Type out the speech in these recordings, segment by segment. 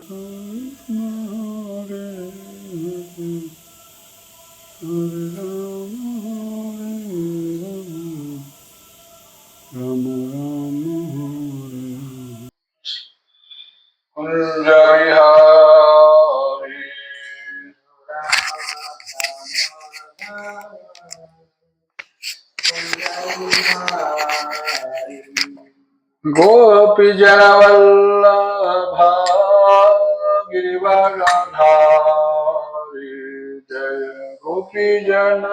गोपी जनवल्लभा गिरिवरधारी जय गोपी जन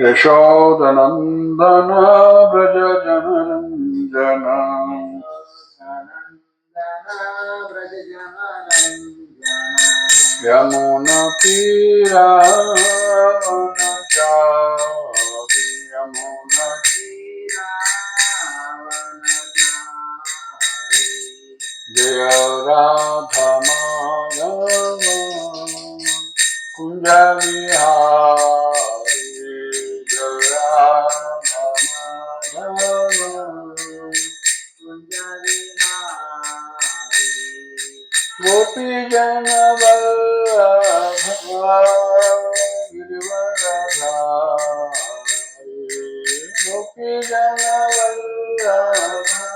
यशोदनंदन व्रज जनरंजन यमुना तीरावनचारि यमुना तीरावनचारि जय राधा माधव कुंज विहारी जय राधा माधव कुंज विहारी गोपी जन वल्लभा गिरिवरधारी गोपी जन वल्लभा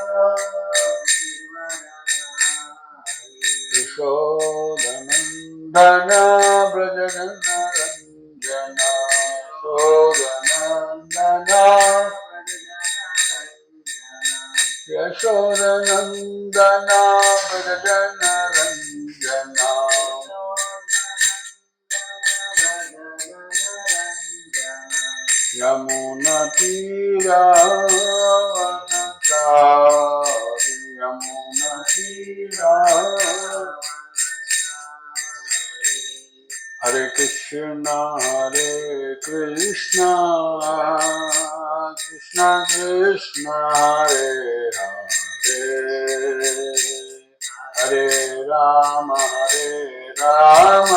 यशोदनंदन व्रज जनरंजन यशोदनंदन व्रज जनरंजन यमुना तीरावनचारि यमुना तीरावनचारि हरे Krishna Krishna Krishna Hare Hare Hare Ram Ram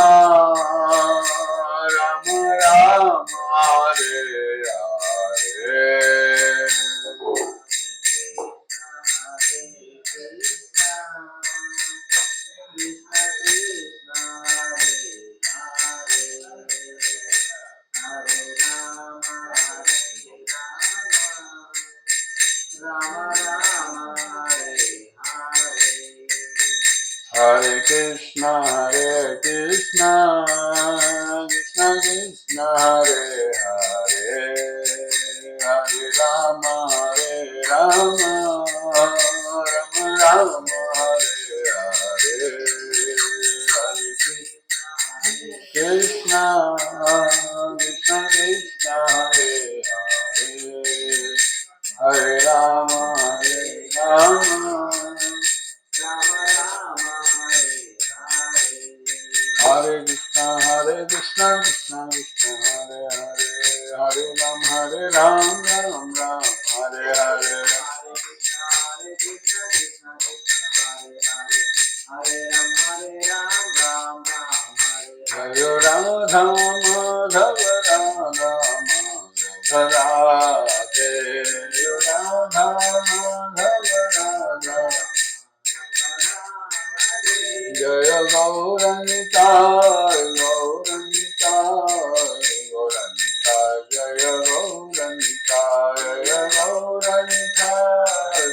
Ram Hare Hare Hare Krishna Krishna Krishna Hare Hare Hare Rama Rama Rama Hare Hare Hare Krishna Krishna Hare Hare Hare Rama Hare Krishna Krishna Krishna Hare Hare Hare Ram Ram Hare Hare Jaya Radha Madhava Radha Madhava Radhe Radha Madhava Radha Jaya Gauranitai Gauranitai Gauranitai Jaya Gauranitai Jaya Gauranitai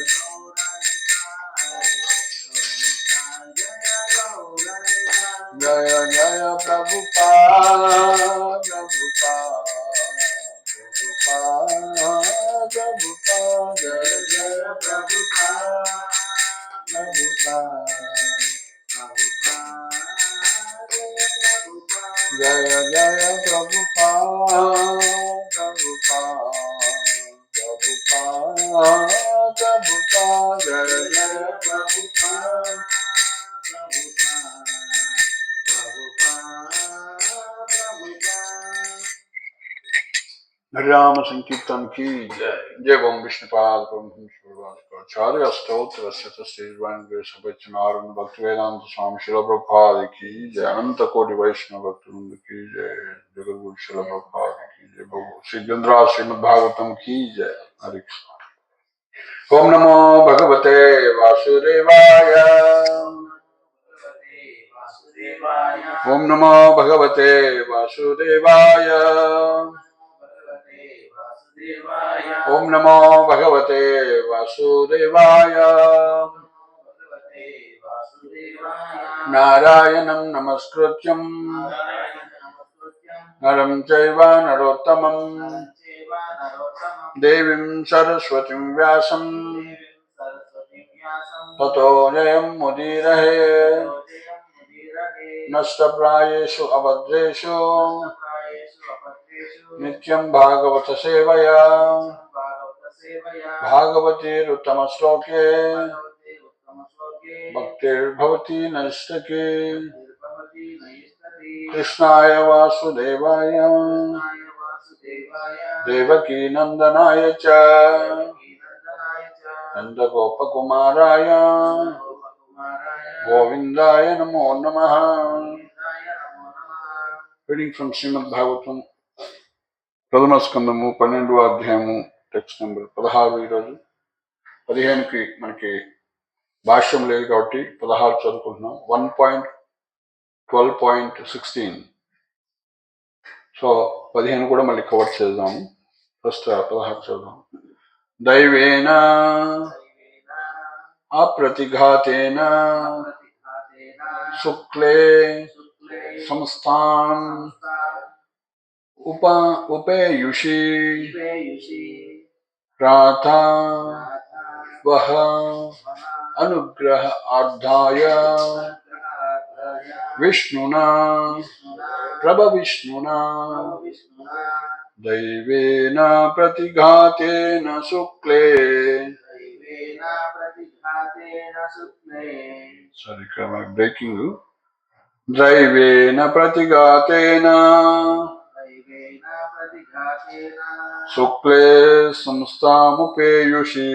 Jaya Jaya Prabhupada Prabhupada Prabhupada Prabhupada Jaya Jaya Prabhupada Prabhupada Jaya Jaya Prabhupada Prabhupada Prabhupada Prabhupada Jaya Jaya Prabhupada Ram Sankirtan ki jai. Jai Bom Vishnupad Acharya Stotra Satasirvan Sabachanaran Bhaktivedanta Swami Srila Prabhupada ki jai. Ananta Koti Vaishnava Bhaktivinoda ki jai. Jagadguru Srila Prabhupada ki jai. Sri Gandhra Srimad Bhagavatam ki jai. Hare Krishna. ఓం నమో భగవతే వాసుదేవాయ. ఓం నమో భగవతే వాసుదేవాయ. ఓం నమో భగవతే వాసుదేవాయ. నారాయణం నమస్కృత్యం నరం చైవ నరోత్తమం దేవీం సరస్వతిం వ్యాసం తతో జయం ముదీరయే. నష్టప్రాయేషు అభద్రేషు నిత్యం భాగవత సేవయా. భాగవతీరుత్తమ శ్లోకే భక్తిర్భవతి నైష్టకే. కృష్ణాయ వాసుదేవాయ దేవకీ నందనాయ చ నందగోపకుమారాయ గోవిందాయ నమో నమః. రీడింగ్ ఫ్రమ్ శ్రీమద్ భాగవతం ప్రథమ స్కందము 12వ అధ్యాయము టెక్స్ట్ నెంబర్ 16. ఈరోజు 15కి మనకి భాష్యం లేదు కాబట్టి 16 చదువుకుంటున్నాం. 1.12.16. సో 15 కూడా మళ్ళీ కవర్ చేద్దాము. ఫస్ట్ 16 చదువుదాం. దైవేన అప్రతిఘాతేన శుక్లే సంస్థాం ఉపేయుషి రాత వహ అనుగ్రహ అర్థాయ విష్ణునా ప్రభవిష్ణునా దైవేన ప్రతిఘాతేన శుక్లే. సారీ, ఇక్కడ మనకి బ్రేకింగ్. దైవేన ప్రతిఘాతేన శుక్లే సంస్థాముపేయుషి.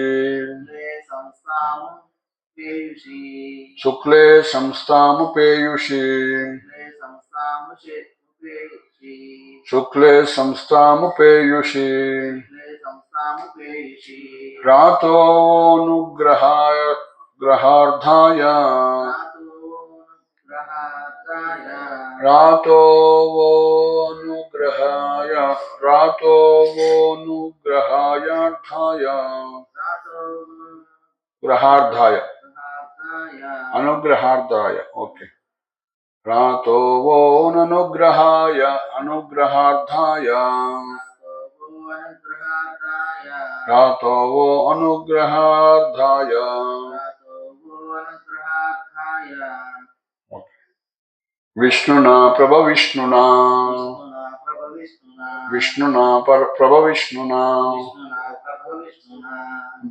శుక్లే సంస్థాముపేయుషి. శుక్లే సంస్థాముపేయుషి. రాతోనుగ్రహార్థాయ రాతోవోనుగ్రహాయ రాతోవోనుగ్రహాయార్థాయ గ్రహార్థాయ అనుగ్రహార్థాయ. ఓకే. రాతోవోనుగ్రహాయ అనుగ్రహార్థాయ రాతోవో అనుగ్రహార్థాయ. విష్ణునా ప్రభవిష్ణునా విష్ణునా ప్రభవిష్ణునా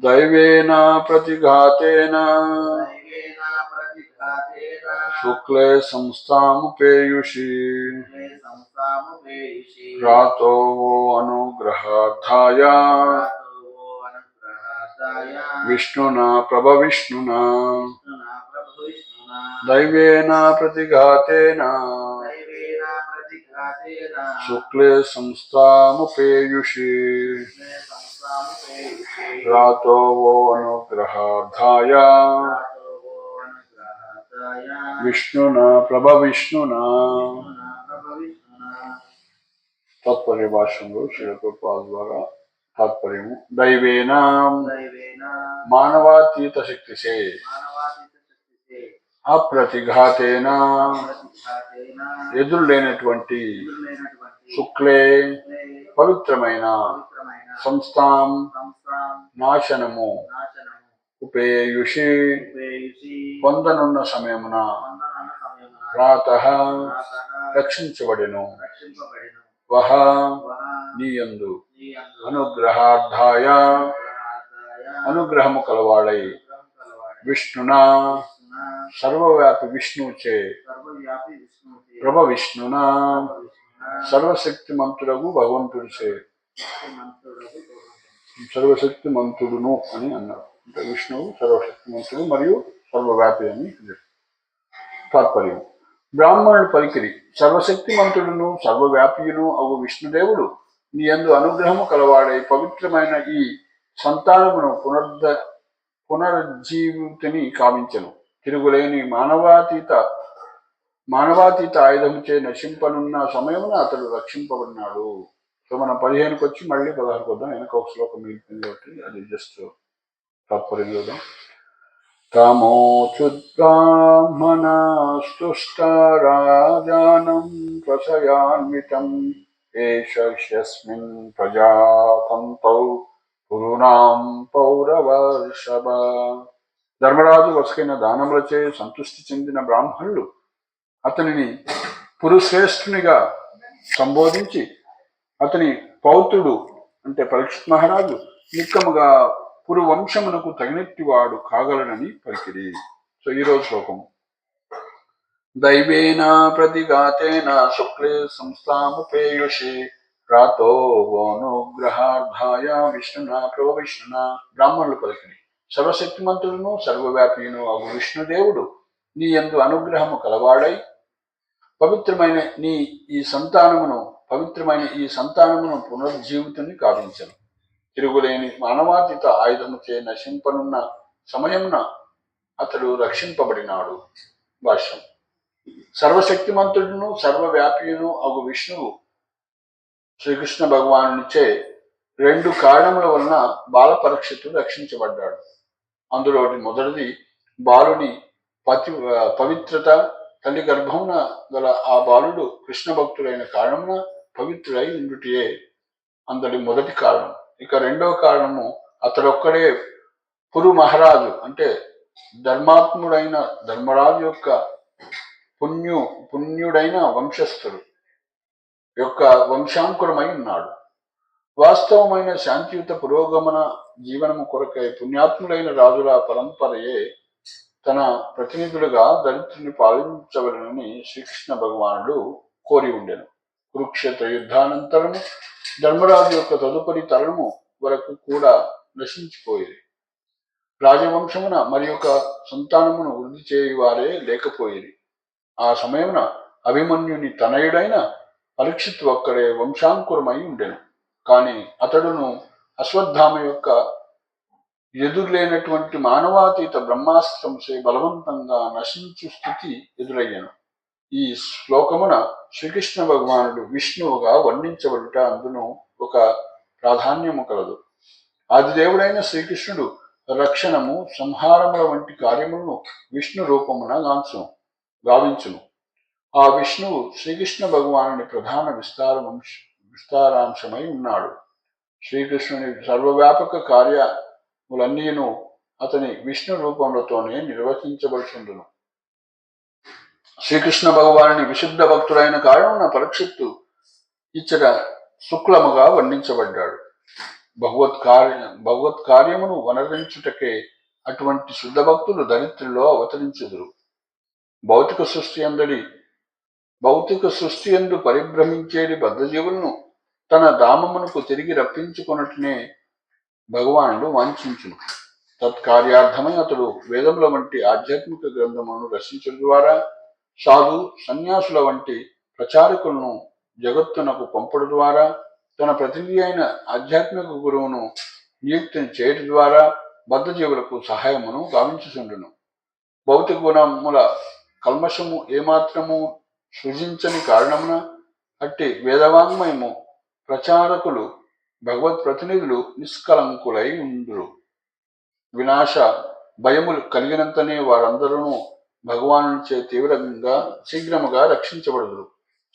దైవేన ప్రతిఘాతేన శుక్లే సంస్థాముపేయుషి. రాతోవో అనుగ్రహార్థాయ విష్ణునా ప్రభవిష్ణునా దైవేన ప్రతిఘాతేన శుక్లే సంస్థాముపేయుషి. రాతోవో అనుగ్రహార్థాయ విష్ణునా ప్రభవిష్ణునా. తాత్పర్య భాష్యంలో శ్రీల ప్రభుపాద ద్వారా తాత్పర్యము. దైవేన మానవాతీత శక్తిసే అప్రతిఘాతేన ఎదురులేనటువంటి శుక్లే పవిత్రమైన సంస్థాం నాశనము ఉపేయుషి పొందనున్న సమయమున రాతః రక్షించబడెను. వహ నీయందు అనుగ్రహార్థాయ అనుగ్రహము కలవాడై విష్ణునా సర్వవ్యాపి విష్ణుచే ప్రభవిష్ణునా సర్వశక్తిమంతుడగు భగవంతుడిచే సర్వశక్తిమంతుడును అని అన్నారు. అంటే విష్ణువు సర్వశక్తిమంతుడు మరియు సర్వవ్యాపి అని తాత్పర్యం. బ్రాహ్మణుడు పలికిరి, సర్వశక్తిమంతుడును సర్వవ్యాపియును అవు విష్ణుదేవుడు నీ యందు అనుగ్రహము కలవాడై పవిత్రమైన ఈ సంతానమును పునరుజ్జీవితిని కావించను. తిరుగులేని మానవాతీత ఆయుధముచే నశింపనున్న సమయమున అతడు రక్షింపబడినాడు. సో మనం 15కి వచ్చి మళ్ళీ 16 వద్దాం. వెనక ఒక శ్లోకం మిగిలిపోయింది కాబట్టి అది జస్ట్ తాత్పర్యం చూద్దాం. తమోచుద్బ్రాహ్మణస్తుష్టారాజానం ప్రసయాన్వితం ఏషస్మిన్ ప్రజాతంతౌ పురుణాం పౌరవర్షభ. ధర్మరాజు వసకైన దానములచే సంతృష్టి చెందిన బ్రాహ్మణులు అతనిని పురుశ్రేష్ఠునిగా సంబోధించి అతని పౌత్రుడు అంటే పరీక్షిత్ మహారాజు నిక్కముగా పురువంశమునకు తగినట్టివాడు కాగలనని పలికిరి. సో ఈరోజు శ్లోకం. దైవేన ప్రతిఘాతేన శుక్లే సంస్థాముపేయుషి రాతో వోనుగ్రహార్థాయ విష్ణునా ప్రవిష్ణునా. బ్రాహ్మణులు పలికిరి. సర్వశక్తిమంతుడును సర్వవ్యాపియును అగు విష్ణుదేవుడు నీ యందు అనుగ్రహము కలవాడై పవిత్రమైన ఈ సంతానమును పునరుజ్జీవితుని కావించను. తిరుగులేని మానవాతీత ఆయుధముచే నశింపనున్న సమయమున అతడు రక్షింపబడినాడు. భాష్యం. సర్వశక్తిమంతుడును సర్వవ్యాపియును అగు విష్ణువు శ్రీకృష్ణ భగవానునిచే 2 కారణముల వలన బాల పరీక్షితుడు రక్షించబడ్డాడు. అందులో మొదటిది బాలుని పవిత్రత. తల్లి గర్భమున గల ఆ బాలుడు కృష్ణ భక్తుడైన కారణమున పవిత్రుడై ఉండుటే అందరి మొదటి కారణం. ఇక రెండవ కారణము అతడొక్కడే పురు మహారాజు అంటే ధర్మాత్ముడైన ధర్మరాజు యొక్క పుణ్యుడైన వంశస్థుడు యొక్క వంశాంకురమై ఉన్నాడు. వాస్తవమైన శాంతియుత పురోగమన జీవనము కొరకై పుణ్యాత్ములైన రాజుల పరంపరయే తన ప్రతినిధులుగా దళితుని పాలించవలనని శ్రీకృష్ణ భగవానుడు కోరి ఉండెను. కురుక్షేత్ర యుద్ధానంతరము ధర్మరాజు యొక్క తదుపరి తరము వరకు కూడా నశించిపోయేది. రాజవంశమున మరి యొక్క సంతానమును వృద్ధి చేయువారే లేకపోయేది. ఆ సమయమున అభిమన్యుని తనయుడైన పరీక్షిత్ ఒక్కడే వంశాంకురమై ఉండెను. కాని అతడును అశ్వత్థామ యొక్క ఎదురులేనటువంటి మానవాతీత బ్రహ్మాస్త్రంచే బలవంతంగా నశించు స్థితి ఎదురయ్యను. ఈ శ్లోకమున శ్రీకృష్ణ భగవానుడు విష్ణువుగా వర్ణించబడుట అందును ఒక ప్రాధాన్యము కలదు. ఆదిదేవుడైన శ్రీకృష్ణుడు రక్షణము సంహారముల వంటి కార్యములను విష్ణు రూపమున గావించును. ఆ విష్ణువు శ్రీకృష్ణ భగవానుని ప్రధాన విస్తారాంశమై ఉన్నాడు. శ్రీకృష్ణుని సర్వవ్యాపక కార్యములన్నీను అతని విష్ణు రూపములతోనే నిర్వచించబడుచుండును. శ్రీకృష్ణ భగవానుని విశుద్ధ భక్తుడైన కారణమున పరీక్షిత్తు ఇచ్చట శుక్లముగా వర్ణించబడ్డాడు. భగవత్ కార్యమును వనరించుటకే అటువంటి శుద్ధ భక్తులు దరిద్రుల్లో అవతరించుదురు. భౌతిక సృష్టి యందు పరిభ్రమించేది బద్ధజీవులను తన ధామమునకు తిరిగి రప్పించుకొనటనే భగవానుడు వాంఛించును. తత్కార్యార్థమై అతడు వేదముల వంటి ఆధ్యాత్మిక గ్రంథములను రచించడం ద్వారా సాధు సన్యాసుల వంటి ప్రచారకులను జగత్తునకు పంపడం ద్వారా తన ప్రతినిధి అయిన ఆధ్యాత్మిక గురువును నియుక్తిని చేయడం ద్వారా బద్ధజీవులకు సహాయమును గావించుచుండును. భౌతిక గుణముల కల్మషము ఏమాత్రము సృజించని కారణమున అట్టి వేదవాంగ్మయము ప్రచారకులు భగవత్ ప్రతినిధులు నిష్కలంకులై ఉండురు. వినాశ భయములు కలిగినంతనే వారందరూ భగవానునిచే శీఘ్రముగా రక్షించబడుదురు.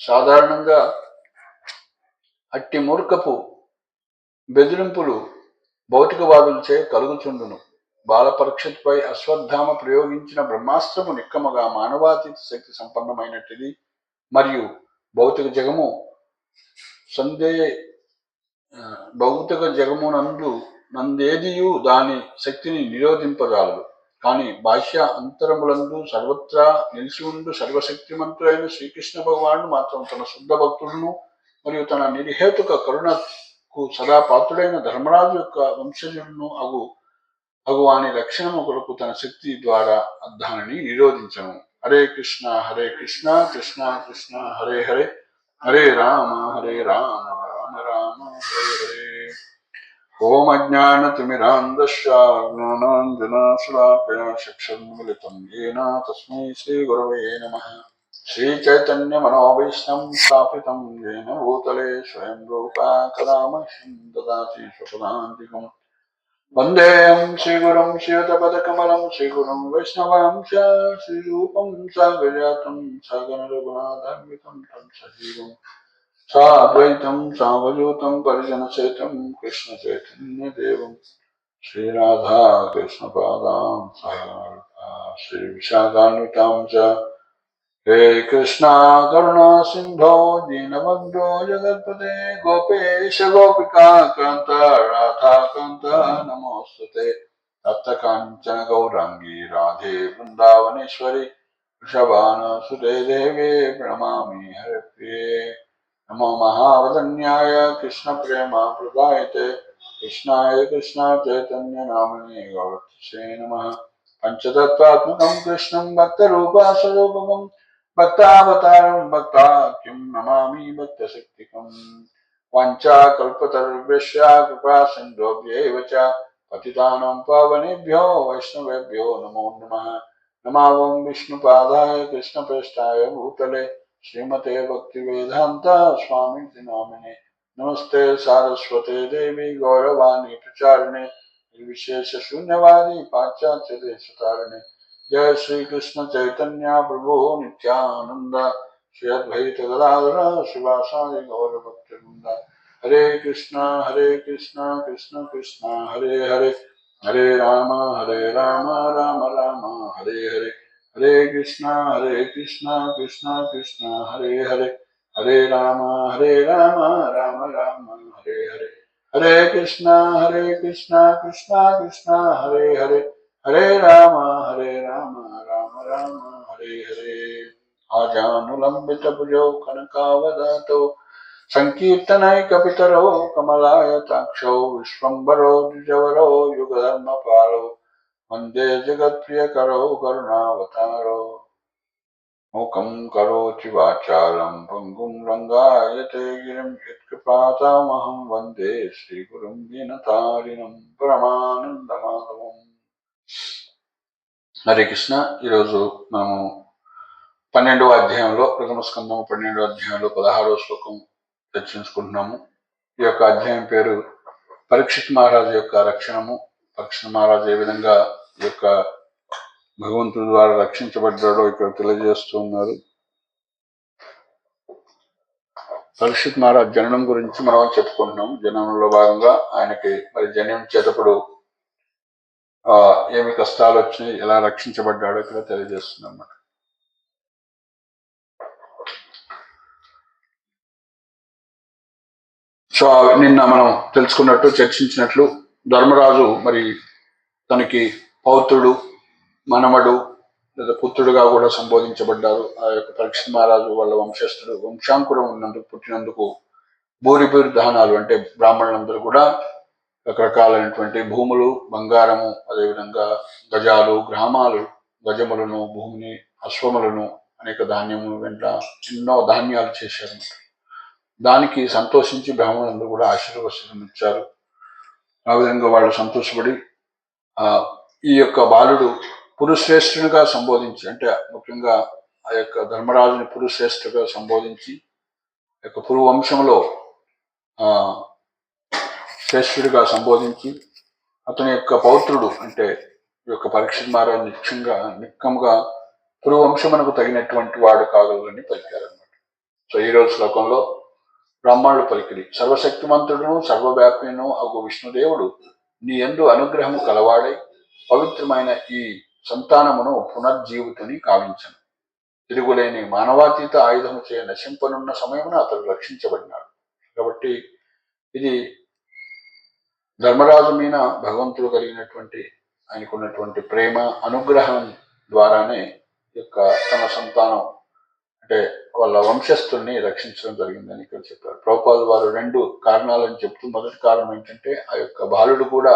సాధారణంగా అట్టి మూర్ఖపు బెదిరింపులు భౌతికవాదులచే కలుగుచుండును. బాల పరీక్షపై అశ్వత్థామ ప్రయోగించిన బ్రహ్మాస్త్రము నిక్కముగా మానవాతీత శక్తి సంపన్నమైనటిది మరియు భౌతిక నందేదియు దాని శక్తిని నిరోధింపజాలదు. కానీ బాహ్య అంతరములందు సర్వత్రా నిలిచి ఉండు సర్వశక్తిమంతుడైన శ్రీకృష్ణ భగవానుడు మాత్రం తన శుద్ధ భక్తులను మరియు తన నిర్హేతుక కరుణకు సదా పాత్రుడైన ధర్మరాజు యొక్క వంశజులను అగువాని రక్షణము కొరకు తన శక్తి ద్వారా దానిని నిరోధించను. హరే కృష్ణ కృష్ణ కృష్ణ హరే హరే, హరే రామ రామ రామ హరే హరే. ఓం అజ్ఞానతిమిరాంధస్య జ్ఞానాంజనాశలాకయ చక్షుర్మిలితం येन తస్మై శ్రీగురవే నమః. श्रीचैतन्यमनोभीष्टं स्थापितं येन भूतले स्वयं रूपा कदा मह्यं ददाति स्वपदान्तिकम् वन्देऽहं श्रीगुरुं श्रीयुतपदकमलं श्रीगुरुं वैष्णवां च श्रीरूपं साग्रजातं सागररघुनाथान्वितं तं सजीवं साद्वैतं सावधूतं परिजनसहितं कृष्णचैतन्यदेवं श्रीराधा कृष्णपादां श्रीविशाखान्वितां च हे कृष्णा करुणा सिंधो दीनबंधो जगत्पते गोपेश गोपिका कांत राधा कांत नमोस्तुते तप्त कांचन गौरांगी राधे वृंदावनेश्वरी वृषभानुसुते देवी प्रणमामि हरिप्रिये नमो महावदन्याय कृष्ण प्रेम प्रदायते कृष्णाय कृष्ण चैतन्य नामने गौरक्षे नमः पंचतत्त्वात्मकं कृष्णं भक्तरूपास्वरूपकम् भक्तावतारं भक्ताख्यं नमामि भक्तशक्तिकम् वाञ्छाकल्पतरुभ्यश्च कृपा सिन्धुभ्यैव च पतितानां पावनेभ्यो वैष्णवेभ्यो नमो नमः। नमामि विष्णुपादाय कृष्णप्रेष्ठाय भूतले श्रीमते भक्तिवेदान्त स्वामिति नामिने नमस्ते सारस्वते देवी गौरवाणी प्रचारिणे निर्विशेष शून्यवादी पाश्चात्य देशतारिणे जय श्री कृष्ण चैतन्य प्रभु नित्यानंद श्री अद्वैत गदाधर शिवासादि गौर भक्तवृंद हरे कृष्णा कृष्ण कृष्ण हरे हरे हरे राम राम राम हरे हरे हरे कृष्णा कृष्ण कृष्ण हरे हरे हरे राम राम राम हरे हरे हरे कृष्णा कृष्ण कृष्ण हरे हरे हरे राम राम राम हरे हरे आजानुलंबित भुजौ कनकावदातो संकीर्तनैकपितरो कमलायताक्षौ विश्वम्भरो द्विजवरो युगधर्मपालो वन्दे जगत्प्रियकरो करुणावतारो मूकं करोति वाचालं भङ्गुं रङ्गायते गिरिं यत्कृपातामहं वन्दे श्रीगुरुं दीनतारिणं परमानन्दमाधवम्. హరే కృష్ణ. ఈరోజు మనము 12వ అధ్యాయంలో ప్రథమ స్కందము 12వ అధ్యాయంలో 16వ శ్లోకం చర్చించుకుంటున్నాము. ఈ యొక్క అధ్యాయం పేరు పరీక్షిత్ మహారాజు యొక్క రక్షణము. పరీక్షిత్ మహారాజు ఏ విధంగా ఈ యొక్క భగవంతుడి ద్వారా రక్షించబడ్డాడో ఇక్కడ తెలియజేస్తూ ఉన్నారు. పరీక్షిత్ మహారాజ్ జననం గురించి మనం చెప్పుకుంటున్నాం. జననంలో భాగంగా ఆయనకి మరి జన్మించేటప్పుడు ఏమి కష్టాలు వచ్చినాయి, ఎలా రక్షించబడ్డాడో ఇక్కడ తెలియజేస్తుంది అన్నమాట. సో నిన్న మనం తెలుసుకున్నట్టు చర్చించినట్లు ధర్మరాజు మరి తనకి పౌత్రుడు, మనమడు లేదా పుత్రుడుగా కూడా సంబోధించబడ్డారు. ఆ యొక్క పరీక్షిత్ మహారాజు వాళ్ళ వంశస్థుడు, వంశాంకురం ఉన్నందుకు పుట్టినందుకు భూరి దానాలు అంటే బ్రాహ్మణులందరూ కూడా రకరకాలైనటువంటి భూములు, బంగారము, అదేవిధంగా గజాలు, గ్రామాలు, గజములను, భూమిని, అశ్వములను, అనేక ధాన్యములు వెంట ఎన్నో ధాన్యాలు చేశారు. దానికి సంతోషించి బ్రాహ్మణులందరూ కూడా ఆశీర్వచనం ఇచ్చారు. ఆ విధంగా వాళ్ళు సంతోషపడి ఈ యొక్క బాలుడు పురుశ్రేష్ఠునిగా సంబోధించి, అంటే ముఖ్యంగా ఆ యొక్క ధర్మరాజుని పురుశ్రేష్ఠుగా సంబోధించి యొక్క పురువంశంలో శ్రేష్ఠుడిగా సంబోధించి అతని యొక్క పౌత్రుడు అంటే ఈ యొక్క పరీక్షిత్ మహారాజు నిక్కముగా పురువంశమునకు తగినటువంటి వాడు కాదు అని పలికారన్నమాట. సో ఈరోజు శ్లోకంలో బ్రాహ్మణులు పలికిరి: సర్వశక్తిమంతుడును సర్వవ్యాపిను అగు విష్ణుదేవుడు నీ యందు అనుగ్రహము కలవాడై పవిత్రమైన ఈ సంతానమును పునర్జీవితుని కావించను. తిరుగులేని మానవాతీత ఆయుధము చే నశింపనున్న సమయమున అతడు రక్షించబడినాడు. కాబట్టి ఇది ధర్మరాజు మీద భగవంతుడు కలిగినటువంటి ఆయనకున్నటువంటి ప్రేమ, అనుగ్రహం ద్వారానే యొక్క తన సంతానం అంటే వాళ్ళ వంశస్థుల్ని రక్షించడం జరిగిందని ఇక్కడ చెప్పారు. ప్రభుపాదులు వారు 2 కారణాలని చెప్తూ, మొదటి కారణం ఏంటంటే ఆ యొక్క బాలుడు కూడా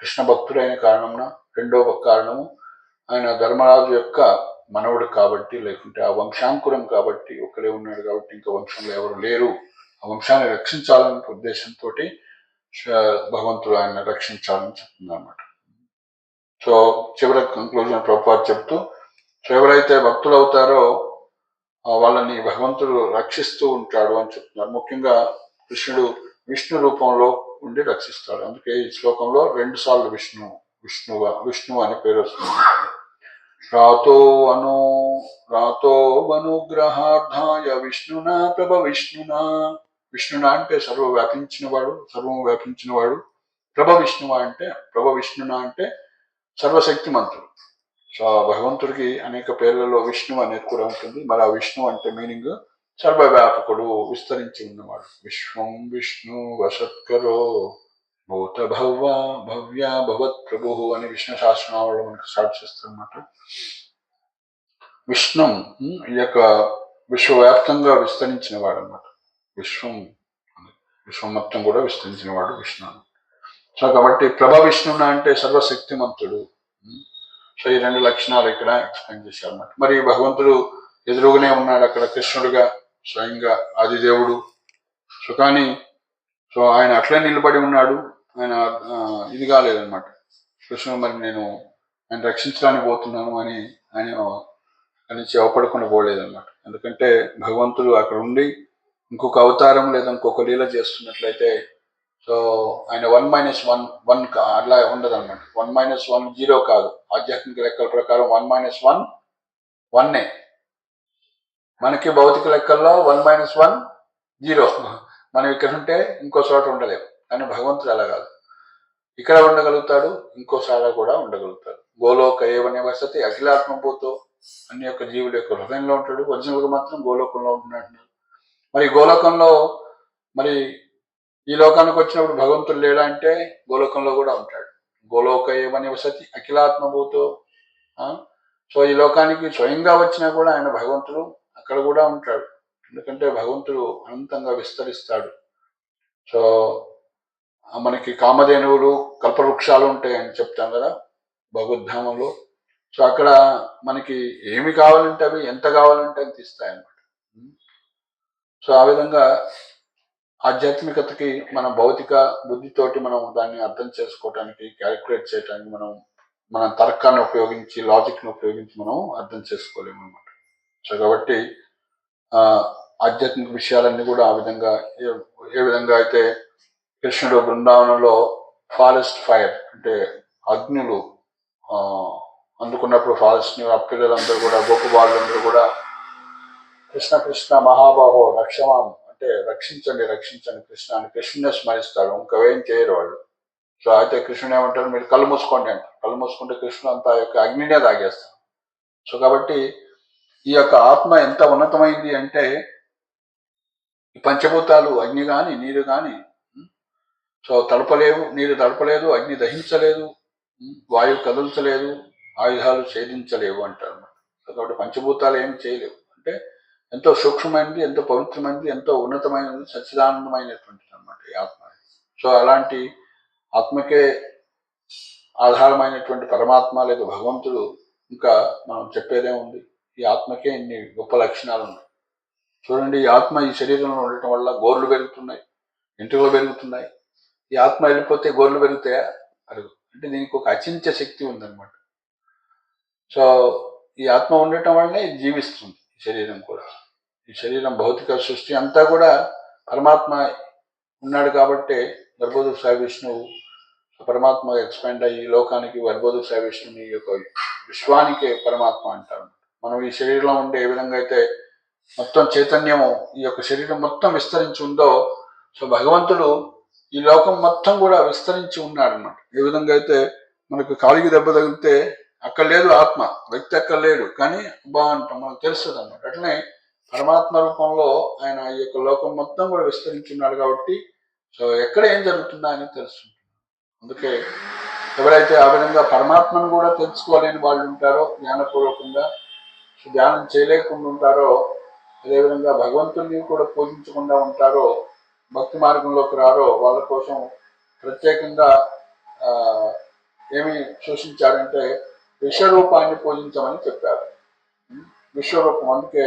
కృష్ణ భక్తుడైన కారణంన, రెండవ కారణము ఆయన ధర్మరాజు యొక్క మనవుడు కాబట్టి, లేకుంటే ఆ వంశాంకురం కాబట్టి, ఒక్కడే ఉన్నాడు కాబట్టి ఇంకా వంశంలో ఎవరు లేరు, ఆ వంశాన్ని రక్షించాలనే ఉద్దేశంతో భగవంతుడు ఆయన రక్షించాలని చెప్తుంది అన్నమాట. సో చివరి కంక్లూజన్ ప్రభుపాద చెప్తూ, సో ఎవరైతే భక్తులు అవుతారో వాళ్ళని భగవంతుడు రక్షిస్తూ ఉంటాడు అని చెప్తున్నారు. ముఖ్యంగా కృష్ణుడు విష్ణు రూపంలో ఉండి రక్షిస్తాడు. అందుకే ఈ శ్లోకంలో 2 సార్లు విష్ణువు అని పేరు వస్తుంది. రాతో అనుగ్రహార్థాయ విష్ణునా విష్ణునా అంటే సర్వం వ్యాపించినవాడు. విష్ణునా అంటే సర్వశక్తిమంతుడు. సో భగవంతుడికి అనేక పేర్లలో విష్ణు అనేది కూడా ఉంటుంది. మరి ఆ విష్ణు అంటే మీనింగ్ సర్వవ్యాపకుడు, విస్తరించి ఉన్నవాడు. విశ్వం విష్ణు వసత్కరో భూత భవ్య భవత్ ప్రభు అని విష్ణు సహస్రనామంలో మనకు స్టార్ట్ చేస్తారన్నమాట. విష్ణు ఈ యొక్క విశ్వవ్యాప్తంగా విస్తరించిన వాడు అన్నమాట. విశ్వం మొత్తం కూడా విస్తరించిన వాడు విష్ణు. సో కాబట్టి విష్ణున అంటే సర్వశక్తిమంతుడు. సో ఈ 2 లక్షణాలు ఇక్కడ ఎక్స్ప్లెయిన్ చేశారు అన్నమాట. మరి భగవంతుడు ఎదురుగునే ఉన్నాడు అక్కడ కృష్ణుడుగా, స్వయంగా ఆదిదేవుడు. సో కానీ ఆయన అట్లే నిలబడి ఉన్నాడు. ఆయన ఇది కాలేదన్నమాట. కృష్ణుడు మరి నేను ఆయన రక్షించడానికి పోతున్నాను అని ఆయన నుంచి అవపడకుండా పోలేదన్నమాట. ఎందుకంటే భగవంతుడు అక్కడ ఉండి ఇంకొక అవతారం లేదా ఇంకొక లీల చేస్తున్నట్లయితే సో ఆయన 1 అట్లా ఉండదు అనమాట. 1 - 1 0 కాదు. ఆధ్యాత్మిక లెక్కల ప్రకారం 1 - 1 1. మనకి భౌతిక లెక్కల్లో 1 - 1 0. మనం ఇక్కడ ఉంటే ఇంకో చోట ఉండలేము. కానీ భగవంతుడు అలా కాదు. ఇక్కడ ఉండగలుగుతాడు, ఇంకోసారి కూడా ఉండగలుగుతాడు. గోలోక ఏవనే వసతి అఖిలాత్మభూతో అన్ని యొక్క జీవుల యొక్క హృదయంలో ఉంటాడు. ఒరిజినల్గా మాత్రం గోలోకంలో ఉంటున్నాడు. మరి గోలోకంలో మరి ఈ లోకానికి వచ్చినప్పుడు భగవంతుడు లేడా అంటే గోలోకంలో కూడా ఉంటాడు. గోలోక ఏమని వసతి అఖిలాత్మభూతో. సో ఈ లోకానికి స్వయంగా వచ్చినా కూడా ఆయన భగవంతుడు అక్కడ కూడా ఉంటాడు. ఎందుకంటే భగవంతుడు అనంతంగా విస్తరిస్తాడు. సో మనకి కామధేనువులు కల్పవృక్షాలు ఉంటాయని చెప్తాం కదా భగవద్ధామంలో. సో అక్కడ మనకి ఏమి కావాలంటే అవి ఎంత కావాలంటే అంత ఇస్తాయన్నమాట. సో ఆ విధంగా ఆధ్యాత్మికతకి మన భౌతిక బుద్ధితోటి మనం దాన్ని అర్థం చేసుకోవటానికి, క్యాలిక్యులేట్ చేయడానికి మన తర్కాన్ని ఉపయోగించి, లాజిక్ని ఉపయోగించి మనం అర్థం చేసుకోలేము అనమాట. సో కాబట్టి ఆధ్యాత్మిక విషయాలన్నీ కూడా ఆ విధంగా ఏ విధంగా అయితే కృష్ణుడు బృందావనంలో ఫారెస్ట్ ఫైర్ అంటే అగ్నులు అందుకున్నప్పుడు ఫారెస్ట్ ని పిల్లలందరూ కూడా గోపబాలులందరూ కూడా కృష్ణ కృష్ణ మహాబాహో రక్షమాం అంటే రక్షించండి కృష్ణ అని కృష్ణుని స్మరిస్తారు. ఇంకేం చేయరు వాళ్ళు. సో అయితే కృష్ణుడు ఏమంటారు, మీరు కళ్ళు మూసుకోండి అంటారు. కళ్ళు మూసుకుంటే కృష్ణుడు అంతా యొక్క అగ్నినే తాగేస్తారు. సో కాబట్టి ఈ యొక్క ఆత్మ ఎంత ఉన్నతమైంది అంటే ఈ పంచభూతాలు అగ్ని కానీ నీరు కానీ సో తడపలేవు, నీరు తడపలేదు, అగ్ని దహించలేదు, వాయువు కదల్చలేదు, ఆయుధాలు ఛేదించలేవు అంటారు. కాబట్టి పంచభూతాలు ఏమి చేయలేవు. అంటే ఎంతో సూక్ష్మమైనది, ఎంతో పవిత్రమైనది, ఎంతో ఉన్నతమైనది, సచ్చిదానందమైనటువంటిది అన్నమాట ఈ ఆత్మ. సో అలాంటి ఆత్మకే ఆధారమైనటువంటి పరమాత్మ లేదు భగవంతుడు. ఇంకా మనం చెప్పేదే ఉంది. ఈ ఆత్మకే ఇన్ని గొప్ప లక్షణాలు ఉన్నాయి. చూడండి, ఈ ఆత్మ ఈ శరీరంలో ఉండటం వల్ల గోర్లు పెరుగుతున్నాయి, ఇంటిలో పెరుగుతున్నాయి. ఈ ఆత్మ వెళ్ళిపోతే గోర్లు పెరుగుతాయా? అడుగు. అంటే దీనికి ఒక అచింత్య శక్తి ఉందన్నమాట. సో ఈ ఆత్మ ఉండటం వల్లనే జీవిస్తుంది ఈ శరీరం కూడా. ఈ శరీరం భౌతిక సృష్టి అంతా కూడా పరమాత్మ ఉన్నాడు కాబట్టి గర్భోదక సాయి విష్ణువు పరమాత్మ ఎక్స్పాండ్ అయ్యి లోకానికి గర్భోదక సాయి విష్ణుని యొక్క విశ్వానికే పరమాత్మ అంటారు. మనం ఈ శరీరంలో ఉండే ఏ విధంగా అయితే మొత్తం చైతన్యము ఈ యొక్క శరీరం మొత్తం విస్తరించి ఉందో సో భగవంతుడు ఈ లోకం మొత్తం కూడా విస్తరించి ఉన్నాడు అన్నమాట. ఏ విధంగా అయితే మనకు కాలికి దెబ్బ తగిలితే అక్కడ లేదు ఆత్మ, వ్యక్తి అక్కడ లేడు, కానీ బాగుంటాం మనకు తెలుస్తుంది అన్నమాట. అట్లనే పరమాత్మ రూపంలో ఆయన ఈ యొక్క లోకం మొత్తం కూడా విస్తరించి ఉన్నాడు కాబట్టి సో ఎక్కడ ఏం జరుగుతుందా అని తెలుస్తుంది. అందుకే ఎవరైతే ఆ విధంగా పరమాత్మను కూడా తెలుసుకోలేని వాళ్ళు ఉంటారో, జ్ఞానపూర్వకంగా ధ్యానం చేయలేకుండా ఉంటారో, అదేవిధంగా భగవంతుని కూడా పూజించకుండా ఉంటారో, భక్తి మార్గంలోకి రారో, వాళ్ళ కోసం ప్రత్యేకంగా ఏమి సూచించారంటే విశ్వరూపాన్ని పూజించమని చెప్పారు. విశ్వరూపం, అందుకే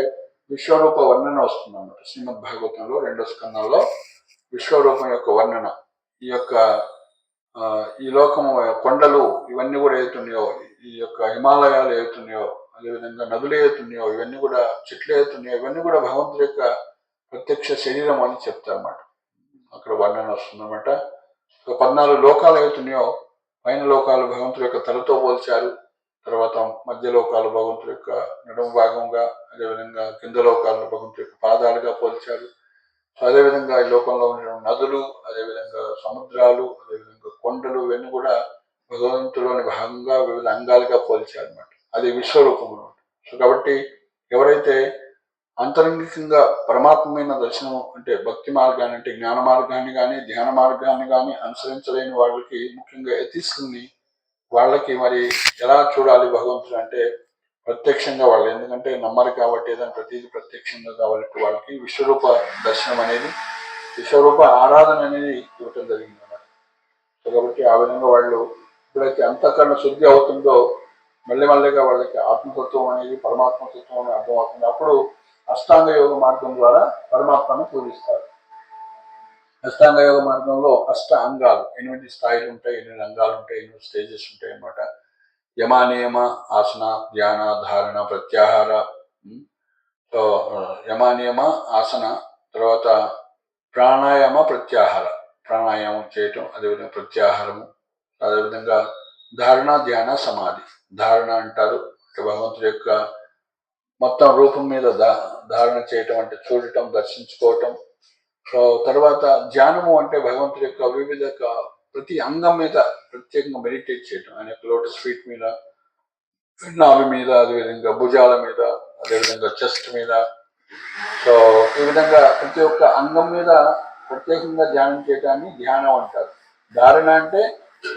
విశ్వరూప వర్ణన వస్తుంది అన్నమాట శ్రీమద్ భాగవతంలో 2వ స్కందంలో. విశ్వరూపం యొక్క వర్ణన ఈ యొక్క ఈ లోకము కొండలు ఇవన్నీ కూడా ఏతున్నాయో, ఈ యొక్క హిమాలయాలు ఏతున్నాయో, అదేవిధంగా నదులు ఏతున్నాయో, ఇవన్నీ కూడా చెట్లు ఏతున్నాయో, ఇవన్నీ కూడా భగవంతుడి యొక్క ప్రత్యక్ష శరీరం అని చెప్తారన్నమాట. అక్కడ వర్ణన వస్తుందన్నమాట. 14 లోకాలు ఏతున్నాయో, పైన లోకాలు భగవంతుడి యొక్క తలతో పోల్చారు. తర్వాత మధ్య లోకాలు భగవంతుడి యొక్క నడుము భాగంగా, అదేవిధంగా కింద లోకాలను భగవంతుడి యొక్క పాదాలుగా పోల్చారు. అదేవిధంగా ఈ లోకంలో ఉన్న నదులు, అదేవిధంగా సముద్రాలు, అదేవిధంగా కొండలు, ఇవన్నీ కూడా భగవంతులోని భాగంగా వివిధ అంగాలుగా పోల్చారన్నమాట. అది విశ్వరూపం అనమాట. సో కాబట్టి ఎవరైతే అంతరంగికంగా పరమాత్మైన దర్శనం అంటే భక్తి మార్గాన్ని అంటే జ్ఞాన మార్గాన్ని కానీ ధ్యాన మార్గాన్ని కానీ అనుసరించలేని వాళ్ళకి, ముఖ్యంగా ఎథిస్టుల్ని, వాళ్ళకి మరి ఎలా చూడాలి భగవంతుడు అంటే ప్రత్యక్షంగా వాళ్ళు, ఎందుకంటే నమ్మరు కాబట్టి ఏదైనా ప్రతిదీ ప్రత్యక్షంగా కాబట్టి వాళ్ళకి విశ్వరూప దర్శనం అనేది, విశ్వరూప ఆరాధన అనేది ఇవ్వటం జరిగింది అన్నమాట. సో కాబట్టి ఆ విధంగా వాళ్ళు ఎప్పుడైతే అంతఃకరణ శుద్ధి అవుతుందో మళ్ళీగా వాళ్ళకి ఆత్మతత్వం అనేది పరమాత్మతత్వం అని అర్థమవుతుంది. అప్పుడు అష్టాంగ యోగ మార్గం ద్వారా పరమాత్మను పూజిస్తారు. అష్టాంగ యోగ మార్గంలో అష్ట అంగాలు, 8 స్థాయిలు ఉంటాయి, 8 అంగాలు ఉంటాయి, 8 స్టేజెస్ ఉంటాయి అన్నమాట. యమ నియమ ఆసన ధ్యాన ధారణ ప్రత్యాహార. సో యమ నియమ ఆసన, తర్వాత ప్రాణాయామ ప్రత్యాహార, ప్రాణాయామం చేయటం, అదేవిధంగా ప్రత్యాహారము, అదేవిధంగా ధారణ ధ్యాన సమాధి. ధారణ అంటారు అంటే భగవంతుడి యొక్క మొత్తం రూపం మీద ధారణ చేయటం అంటే చూడటం, దర్శించుకోవటం. సో తర్వాత ధ్యానము అంటే భగవంతుడి యొక్క వివిధ ప్రతి అంగం మీద ప్రత్యేకంగా మెడిటేట్ చేయటం. ఆయన యొక్క లోటస్ ఫీట్ మీద, నాభి మీద, అదేవిధంగా భుజాల మీద, అదేవిధంగా చెస్ట్ మీద. సో ఈ విధంగా ప్రతి ఒక్క అంగం మీద ప్రత్యేకంగా ధ్యానం చేయటాన్ని ధ్యానం అంటారు. ధారణ అంటే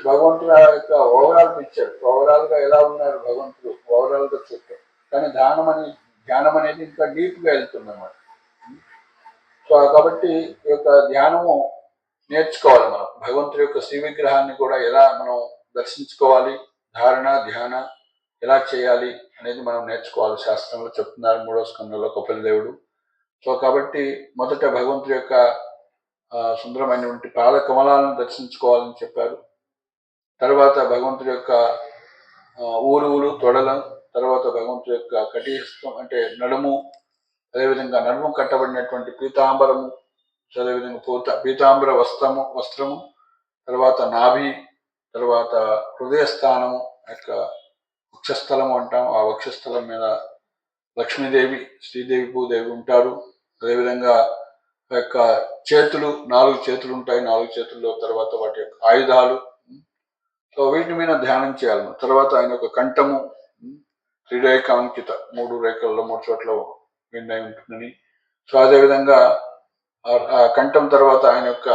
భగవంతుడు యొక్క ఓవరాల్ పిక్చర్, ఓవరాల్గా ఎలా ఉన్నారు భగవంతుడు ఓవరాల్గా చూడటం. కానీ ధ్యానం అనేది ఇంకా డీప్గా వెళ్తుంది అన్నమాట. సో కాబట్టి ఈ యొక్క ధ్యానము నేర్చుకోవాలి మనం. భగవంతుడి యొక్క శ్రీ విగ్రహాన్ని కూడా ఎలా మనం దర్శించుకోవాలి, ధారణ ధ్యాన ఎలా చేయాలి అనేది మనం నేర్చుకోవాలి. శాస్త్రంలో చెప్తున్నారు 3వ స్కంధంలో కపిలదేవుడు. సో కాబట్టి మొదట భగవంతుడి యొక్క సుందరమైనటువంటి పాద కమలాలను దర్శించుకోవాలని చెప్పారు. తర్వాత భగవంతుడి యొక్క ఊరువులు తొడలను, తర్వాత భగవంతుడి యొక్క కటిహస్తం అంటే నడుము, అదేవిధంగా నడుము కట్టబడినటువంటి పీతాంబరము, అదేవిధంగా పీతాంబర వస్త్రము, తర్వాత నాభి, తర్వాత హృదయస్థానము యొక్క వక్షస్థలము అంటాం. ఆ వక్షస్థలం మీద లక్ష్మీదేవి, శ్రీదేవి, భూదేవి ఉంటారు. అదేవిధంగా యొక్క చేతులు, 4 చేతులు ఉంటాయి. 4 చేతుల్లో తర్వాత వాటి యొక్క ఆయుధాలు. సో వీటి మీద ధ్యానం చేయాలి. తర్వాత ఆయన యొక్క కంఠము త్రిరేఖాంకిత, 3 రేఖల్లో 3 చోట్ల విండై ఉంటుందని. సో అదేవిధంగా ఆ కంఠం తర్వాత ఆయన యొక్క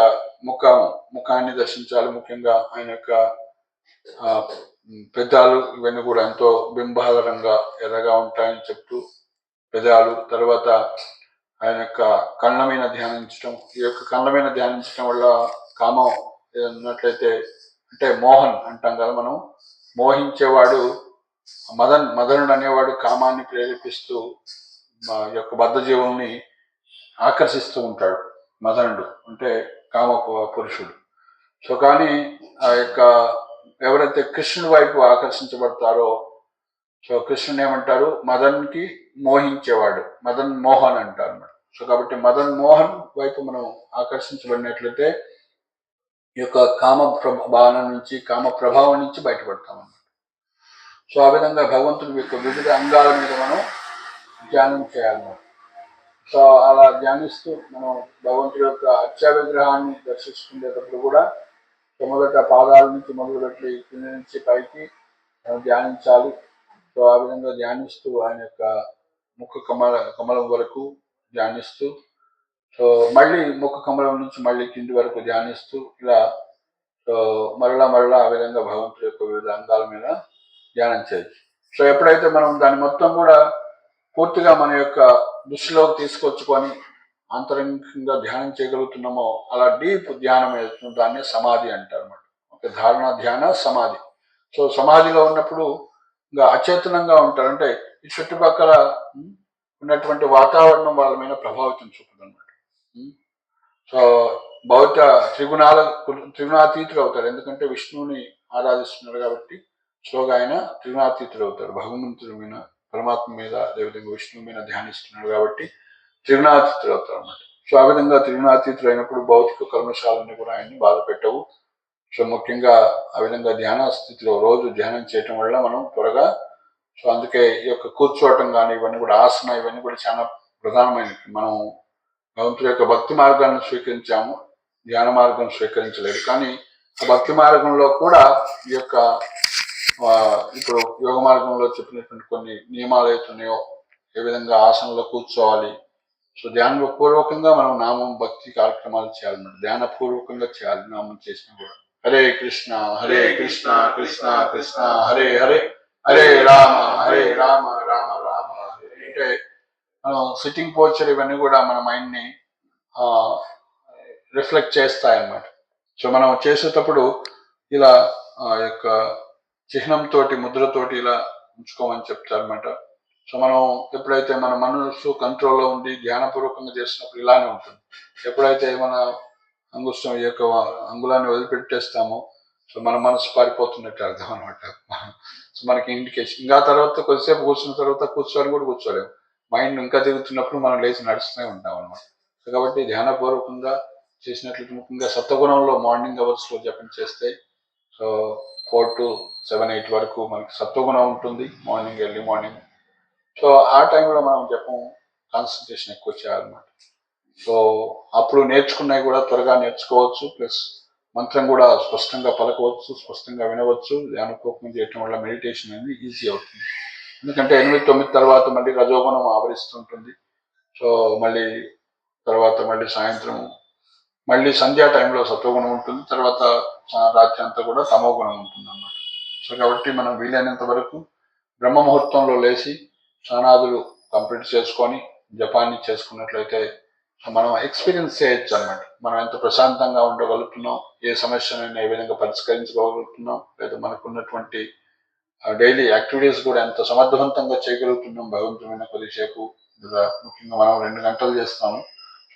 ముఖాన్ని దర్శించాలి. ముఖ్యంగా ఆయన యొక్క పెదాలు, ఇవన్నీ కూడా ఎంతో బింబాధరంగా ఎర్రగా ఉంటాయని చెప్తూ పెదాలు. తర్వాత ఆయన యొక్క కళ్ళ మీద ధ్యానించడం. ఈ యొక్క కళ్ళ మీద ధ్యానించడం వల్ల కామం ఉన్నట్లయితే అంటే మోహన్ అంటాం కదా మనం, మోహించేవాడు మదనుడు అనేవాడు కామాన్ని ప్రేరేపిస్తూ యొక్క బద్ధజీవుల్ని ఆకర్షిస్తూ ఉంటాడు. మదనుడు అంటే కామ పురుషుడు. సో కానీ ఆ యొక్క ఎవరైతే కృష్ణుడి వైపు ఆకర్షించబడతారో, సో కృష్ణుని ఏమంటారు, మదన్కి మోహించేవాడు, మదన్ మోహన్ అంటారు అన్నమాట. సో కాబట్టి మదన్ మోహన్ వైపు మనం ఆకర్షించబడినట్లయితే ఈ యొక్క బాణం నుంచి, కామ ప్రభావం నుంచి బయటపడతాం అన్నమాట. సో ఆ విధంగా భగవంతుడి యొక్క వివిధ అంగాల మీద మనం ధ్యానం చేయాలన్నమాట. సో అలా ధ్యానిస్తూ మనం భగవంతుడి యొక్క అర్చా విగ్రహాన్ని దర్శించుకునేటప్పుడు కూడా మొదట పాదాల నుంచి మొదలుపెట్టి కింద నుంచి పైకి ధ్యానించాలి. సో ఆ విధంగా ధ్యానిస్తూ ఆయన యొక్క ముఖ కమలం వరకు ధ్యానిస్తూ, సో మళ్ళీ ముఖ కమలం నుంచి మళ్ళీ కింది వరకు ధ్యానిస్తూ ఇలా సో మరలా ఆ విధంగా భగవంతుడి యొక్క వివిధ అంగాల మీద ధ్యానం చేయొచ్చు. సో ఎప్పుడైతే మనం దాన్ని మొత్తం కూడా పూర్తిగా మన యొక్క దృష్టిలోకి తీసుకొచ్చుకొని ఆంతరంగికంగా ధ్యానం చేయగలుగుతున్నామో అలా డీప్ ధ్యానం అవుతుంది. దాన్ని సమాధి అంటారు అన్నమాట. ఒక ధారణ ధ్యాన సమాధి. సో సమాధిలో ఉన్నప్పుడు ఇంకా అచేతనంగా ఉంటారు. అంటే ఈ చుట్టుపక్కల ఉన్నటువంటి వాతావరణం వాళ్ళ మీద ప్రభావితం చూపుతుంది అన్నమాట. సో భౌత త్రిగుణాతీతుడు అవుతాడు. ఎందుకంటే విష్ణువుని ఆరాధిస్తున్నాడు కాబట్టి స్లోగా ఆయన త్రిగుణాతీతుడు అవుతాడు. భగవంతుడి మీద, పరమాత్మ మీద, అదేవిధంగా విష్ణువు మీద ధ్యానిస్తున్నాడు కాబట్టి త్రిగుణాతీతుడు అవుతాడు అన్నమాట. సో ఆ విధంగా త్రిగుణాతీతుడు అయినప్పుడు భౌతిక కర్మశాలని కూడా ఆయన్ని బాధ పెట్టవు. సో ముఖ్యంగా ఆ విధంగా ధ్యాన స్థితిలో రోజు ధ్యానం చేయటం వల్ల మనం త్వరగా, సో అందుకే ఈ యొక్క కూర్చోవటం కానీ ఇవన్నీ కూడా ఆసన ఇవన్నీ కూడా చాలా ప్రధానమైనవి. మనం భగవంతుడి యొక్క భక్తి మార్గాన్ని స్వీకరించాము, ధ్యాన మార్గం స్వీకరించలేదు. కానీ ఆ భక్తి మార్గంలో కూడా ఈ యొక్క ఇప్పుడు యోగ మార్గంలో చెప్పినటువంటి కొన్ని నియమాలు అవుతున్నాయో, ఏ విధంగా ఆసనంలో కూర్చోవాలి, సో ధ్యాన పూర్వకంగా మనం నామం భక్తి కార్యక్రమాలు చేయాలన్నమాట. ధ్యాన పూర్వకంగా చేయాలి నామం చేసినా కూడా. హరే కృష్ణ హరే కృష్ణ కృష్ణ కృష్ణ హరే హరే, హరే రామ హరే రామ రామ రామ హరే. అంటే మనం సిట్టింగ్ పోస్చర్ ఇవన్నీ కూడా మన మైండ్ని రిఫ్లెక్ట్ చేస్తాయన్నమాట. సో మనం చేసేటప్పుడు ఇలా యొక్క చిహ్నంతో ముద్రతోటి ఇలా ఉంచుకోమని చెప్తారన్నమాట. సో మనం ఎప్పుడైతే మన మనసు కంట్రోల్లో ఉండి ధ్యానపూర్వకంగా చేసినప్పుడు ఇలానే ఉంటుంది. ఎప్పుడైతే మన అంగుష్టం ఈ యొక్క అంగుళాన్ని వదిలిపెట్టేస్తామో సో మన మనసు పారిపోతున్నట్టు అర్థం అనమాట. సో మనకి ఇండికేషన్. ఇంకా తర్వాత కొద్దిసేపు కూర్చున్న తర్వాత కూర్చోని కూడా కూర్చోలేము. మైండ్ ఇంకా తిరుగుతున్నప్పుడు మనం లేచి నడుస్తూనే ఉంటాం అనమాట. సో కాబట్టి ధ్యానపూర్వకంగా చేసినట్లయితే ముఖ్యంగా సత్వగుణంలో మార్నింగ్ అవర్స్లో జపం చేస్తే సో 4 to 7, 8 వరకు మనకి సత్వగుణం ఉంటుంది మార్నింగ్, ఎర్లీ మార్నింగ్. సో ఆ టైంలో మనం జపం కాన్సన్ట్రేషన్ ఎక్కువ చేయాలన్నమాట. సో అప్పుడు నేర్చుకున్నవి కూడా త్వరగా నేర్చుకోవచ్చు, ప్లస్ మంత్రం కూడా స్పష్టంగా పలకవచ్చు, స్పష్టంగా వినవచ్చు. ధ్యానపూర్వకం చేయటం వల్ల మెడిటేషన్ అనేది ఈజీ అవుతుంది. ఎందుకంటే 8, 9 తర్వాత మళ్ళీ రజోగుణం ఆవరిస్తుంటుంది. సో మళ్ళీ తర్వాత మళ్ళీ సాయంత్రం మళ్ళీ సంధ్యా టైంలో సత్వగుణం ఉంటుంది, తర్వాత రాత్రి అంతా కూడా తమో గుణం ఉంటుంది అన్నమాట. సో కాబట్టి మనం వీలైనంత వరకు బ్రహ్మ ముహూర్తంలో లేచి స్నానాదులు కంప్లీట్ చేసుకొని జపాన్ని చేసుకున్నట్లయితే మనం ఎక్స్పీరియన్స్ చేయొచ్చు అనమాట. మనం ఎంత ప్రశాంతంగా ఉండగలుగుతున్నాం, ఏ సమస్యనైనా ఏ విధంగా పరిష్కరించగలుగుతున్నాం, లేదా మనకున్నటువంటి డైలీ యాక్టివిటీస్ కూడా ఎంత సమర్థవంతంగా చేయగలుగుతున్నాం భగవంతుమైన కొద్దిసేపు. ముఖ్యంగా మనం 2 గంటలు చేస్తాము.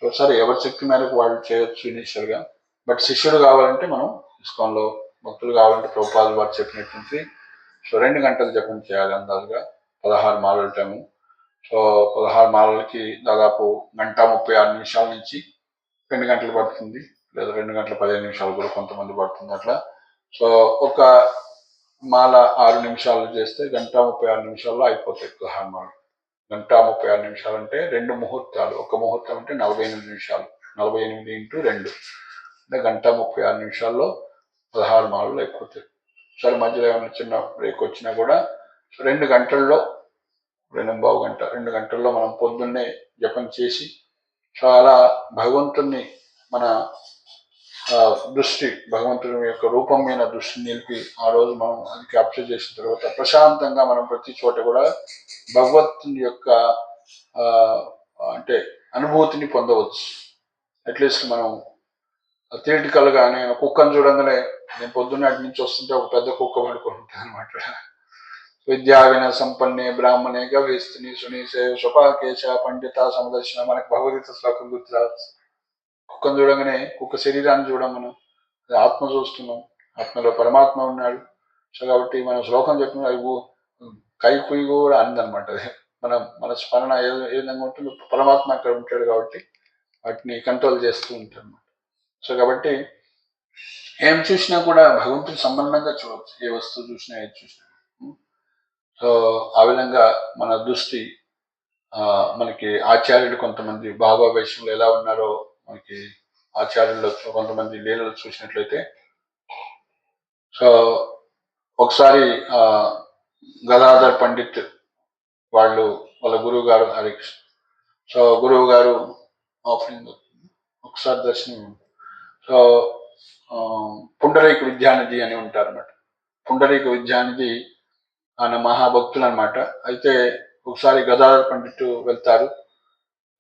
ఒకసారి ఎవరి శక్తి మేరకు వాళ్ళు చేయొచ్చు ఇనీషియల్గా. బట్ శిష్యుడు కావాలంటే మనం ఇస్కాన్లో భక్తులు కావాలంటే ప్రభుపాదులు వారు చెప్పినటువంటి సో 2 గంటలు జపం చేయాలి అందాజుగా 16 మాలల టైము. సో 16 మాలలకి దాదాపు 1:36 నుంచి 2 గంటలు పడుతుంది, లేదా 2 గంటల 15 నిమిషాలు కూడా కొంతమంది పడుతుంది అట్లా. సో ఒక మాల 6 నిమిషాలు చేస్తే 1:36 అయిపోతాయి 16 మాలలు. 1:36 అంటే 2 ముహూర్తాలు. ఒక ముహూర్తం అంటే 48 నిమిషాలు. 48 into 2 అంటే 1:36 16 మాలలు అయిపోతాయి. సరే మధ్యలో ఏమైనా చిన్న బ్రేక్ వచ్చినా కూడా 2 గంటల్లో 2:15 గంట 2 గంటల్లో మనం పొద్దున్నే జపం చేసి చాలా భగవంతుణ్ణి మన దృష్టి, భగవంతుని యొక్క రూపం మీద దృష్టి నిలిపి ఆ రోజు మనం అది క్యాప్చర్ చేసిన తర్వాత ప్రశాంతంగా మనం ప్రతి చోట కూడా భగవంతుని యొక్క అంటే అనుభూతిని పొందవచ్చు. అట్లీస్ట్ మనం థియరిటికల్గా నేను కుక్కను చూడంగానే నేను పొద్దున్న అటు నుంచి వస్తుంటే ఒక పెద్ద కుక్క పడుకుంటాను అనమాట. విద్యా విన సంపన్నే బ్రాహ్మణే గవేస్తుని సునీసే స్వపాకేశ పండిత సమదర్శన. మనకు భగవద్గీత శ్లోకం గుర్తు రావచ్చు. కుక్కను చూడగానే కుక్క శరీరాన్ని చూడం, మనం ఆత్మ చూస్తున్నాం, ఆత్మలో పరమాత్మ ఉన్నాడు. సో కాబట్టి మనం శ్లోకం చెప్పిన అవి కై కుయి కూడా అందనమాట. మన స్మరణ ఏ విధంగా ఉంటుందో పరమాత్మ అక్కడ ఉంటాడు కాబట్టి వాటిని కంట్రోల్ చేస్తూ ఉంటాడు అనమాట. సో కాబట్టి ఏం చూసినా కూడా భగవంతుని సంబంధంగా చూడవచ్చు, ఏ వస్తువు చూసినా ఏది చూసినా. సో ఆ విధంగా మన దృష్టి మనకి ఆచార్యులు కొంతమంది బాబా వేషంలో ఎలా ఉన్నారో మనకి ఆచార్యుల్లో కొంతమంది లీలలు చూసినట్లయితే, సో ఒకసారి గదాధర్ పండిత్ వాళ్ళ గురువు గారు హరికృష్ణ. సో గురువు గారు ఆఫరింగ్ ఒకసారి దర్శనం. సో పుండరీక విద్యానిధి అని ఉంటారు అన్నమాట. పుండరీక విద్యానిధి ఆయన మహాభక్తులు అనమాట. అయితే ఒకసారి గదాధర్ పండిట్ వెళ్తారు.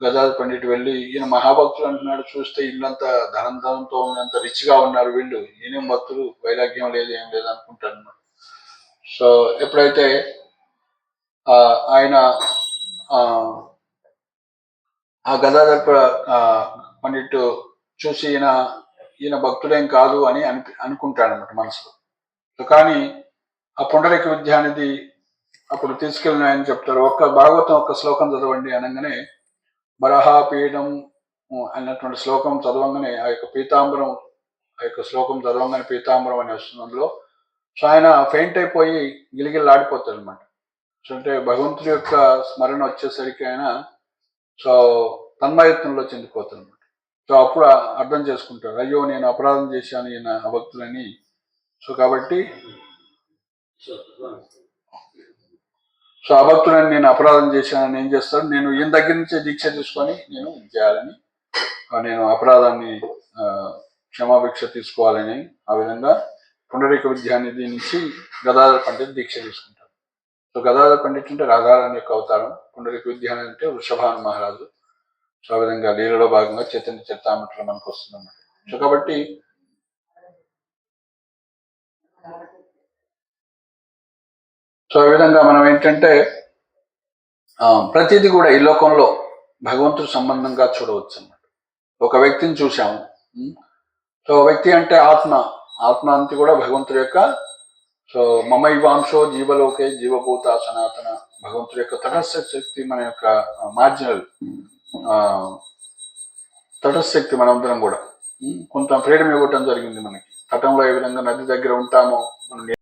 గదాధర్ పండిట్ వెళ్ళి ఈయన మహాభక్తులు అంటున్నాడు, చూస్తే ఇల్లంతా ధనంతో ఉన్నంత రిచ్గా ఉన్నారు వీళ్ళు, ఈయనేం భక్తులు, వైరాగ్యం లేదు ఏం లేదు అనుకుంటారు అనమాట. సో ఎప్పుడైతే ఆయన ఆ గదాధర్ పండిట్ చూసి ఈయన భక్తుడేం కాదు అని అనుకుంటాడనమాట మనసులో. కానీ ఆ పుండరీక విద్య అనేది అప్పుడు తీసుకెళ్ళిన ఆయన చెప్తారు, ఒక్క భాగవతం ఒక్క శ్లోకం చదవండి అనగానే బరహాపీఠం అన్నటువంటి శ్లోకం చదవంగానే ఆ యొక్క పీతాంబరం, ఆ యొక్క శ్లోకం చదవంగానే పీతాంబరం అని వస్తుంది అందులో. సో ఆయన ఫెయింట్ అయిపోయి గిలిగిల్లాడిపోతాడు అనమాట. సో అంటే భగవంతుడి యొక్క స్మరణ వచ్చేసరికి ఆయన సో తన్మయత్నంలో చెందిపోతాడు అనమాట. సో అప్పుడు అర్థం చేసుకుంటాడు, అయ్యో నేను అపరాధం చేశాను ఈయన అభక్తులని. సో కాబట్టి సో అభక్తులని నేను అపరాధం చేశానని ఏం చేస్తాడు, నేను ఈయన దగ్గర నుంచే దీక్ష తీసుకొని నేను చేయాలని, నేను అపరాధాన్ని క్షమాభిక్ష తీసుకోవాలని ఆ విధంగా పుండరీక విద్య అనేది నుంచి గదాధర పండిత్ దీక్ష తీసుకుంటారు. సో గదాధర పండిత్ అంటే రాధారాణి యొక్క అవతారం, పుండరీక విద్య అంటే వృషభాను మహారాజు. సో ఆ విధంగా లీలలో భాగంగా చైతన్య చరితామృతంలో మనకు వస్తుంది అన్నమాట. సో కాబట్టి సో ఈ విధంగా మనం ఏంటంటే ప్రతిదీ కూడా ఈ లోకంలో భగవంతుడి సంబంధంగా చూడవచ్చు అన్నమాట. ఒక వ్యక్తిని చూసాము, సో వ్యక్తి అంటే ఆత్మ అంతా కూడా భగవంతుడి యొక్క సో మమైవాంశో జీవలోకే జీవభూత సనాతన, భగవంతుడి యొక్క తటస్థ శక్తి మన యొక్క మార్జినల్ తటస్థ శక్తి మనందరం కూడా కొంత ఫ్రీడమ్ ఇవ్వటం జరిగింది మనకి. తటంలో ఏ విధంగా నది దగ్గర ఉంటామో మనం